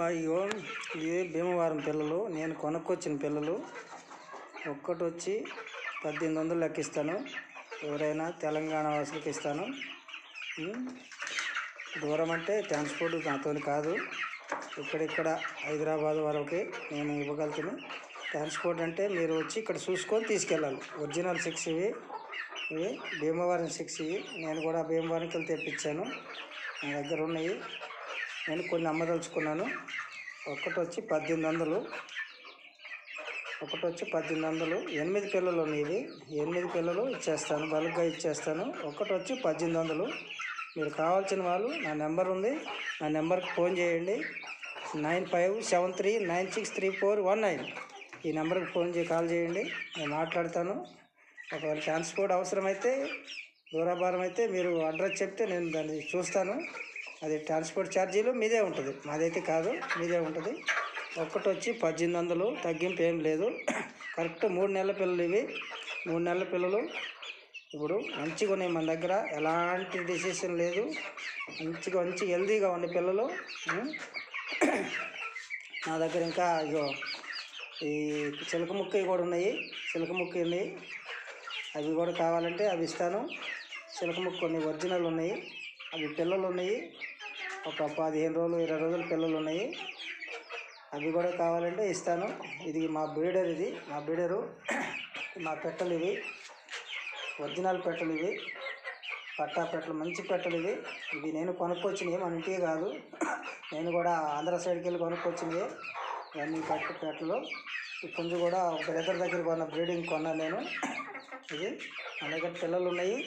అయ్యో ఇవి భీమవరం పిల్లలు, నేను కొనుక్కొచ్చిన పిల్లలు. ఒక్కటి వచ్చి 1800 లెక్కిస్తాను. ఎవరైనా తెలంగాణ వాసులకి ఇస్తాను. దూరం అంటే ట్రాన్స్పోర్ట్ నాతో కాదు, ఇక్కడిక్కడ హైదరాబాద్ వరకు నేను ఇవ్వగలుగుతాను. ట్రాన్స్పోర్ట్ అంటే మీరు వచ్చి ఇక్కడ చూసుకొని తీసుకెళ్ళాలి. ఒరిజినల్ 6 ఇవి భీమవరం 6 ఇవి. నేను కూడా భీమవరంకి వెళ్ళి తెప్పించాను, నా దగ్గర ఉన్నాయి. నేను కొన్ని అమ్మదలుచుకున్నాను. ఒకటి వచ్చి 1800, 8 పిల్లలు ఉన్నాయి. 8 పిల్లలు ఇచ్చేస్తాను, బల్క్గా ఇచ్చేస్తాను. ఒకటి వచ్చి 1800. మీరు కావాల్సిన వాళ్ళు, నా నెంబర్ ఉంది, నా నెంబర్కి ఫోన్ చేయండి. 9573963419. ఈ నెంబర్కి కాల్ చేయండి, నేను మాట్లాడతాను. ఒకవేళ ట్రాన్స్పోర్ట్ అవసరమైతే, దూరభారం అయితే మీరు అడ్రస్ చెప్తే నేను దాన్ని చూస్తాను. అది ట్రాన్స్పోర్ట్ ఛార్జీలు మీదే ఉంటుంది, మాదైతే కాదు, మీదే ఉంటుంది. ఒక్కటి వచ్చి 1800, తగ్గింపు ఏం లేదు. కరెక్ట్ 3 నెలల పిల్లలు ఇవి. 3 నెలల పిల్లలు ఇప్పుడు మంచిగా ఉన్నాయి మన దగ్గర, ఎలాంటి డిసిషన్ లేదు. మంచి హెల్దీగా ఉన్న పిల్లలు నా దగ్గర. ఇంకా ఇగో ఈ చిలక ముక్క కూడా ఉన్నాయి, చిలక ముక్క ఉన్నాయి. అవి కూడా కావాలంటే అవి ఇస్తాను. చిలక ముక్క కొన్ని ఒరిజినల్ ఉన్నాయి, అవి పిల్లలు ఉన్నాయి. ఒక 15 రోజులు 20 రోజుల పిల్లలు ఉన్నాయి, అవి కూడా కావాలంటే ఇస్తాను. ఇది మా బ్రీడర్, ఇది మా బ్రీడరు. మా పెట్టలు ఇవి, ఒరిజినల్ పెట్టలు ఇవి, పట్టా పెట్టలు, మంచి పెట్టలు ఇవి. ఇవి నేను కొనుక్కొచ్చినవి, మన ఇంటికి కాదు, నేను కూడా ఆంధ్ర సైడ్కి వెళ్ళి కొనుక్కొచ్చినవి. ఇవన్నీ పెట్టలు. ఈ పుంజు కూడా ఒక బ్రదర్ దగ్గర కొన్న బ్రీడింగ్ కొన్నాను నేను. ఇది మన దగ్గర పిల్లలు ఉన్నాయి,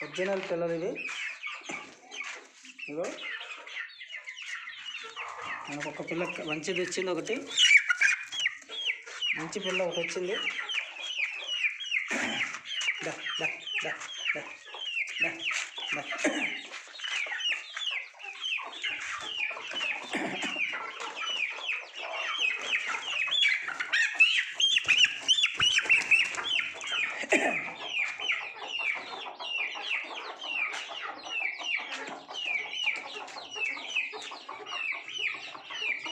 ఒరిజినల్ పిల్లలు ఇవి. ఇగో మనకు ఒక పిల్ల మంచిది వచ్చింది, ఒకటి మంచి పిల్ల ఒకటి వచ్చింది. దా దా దా దా దా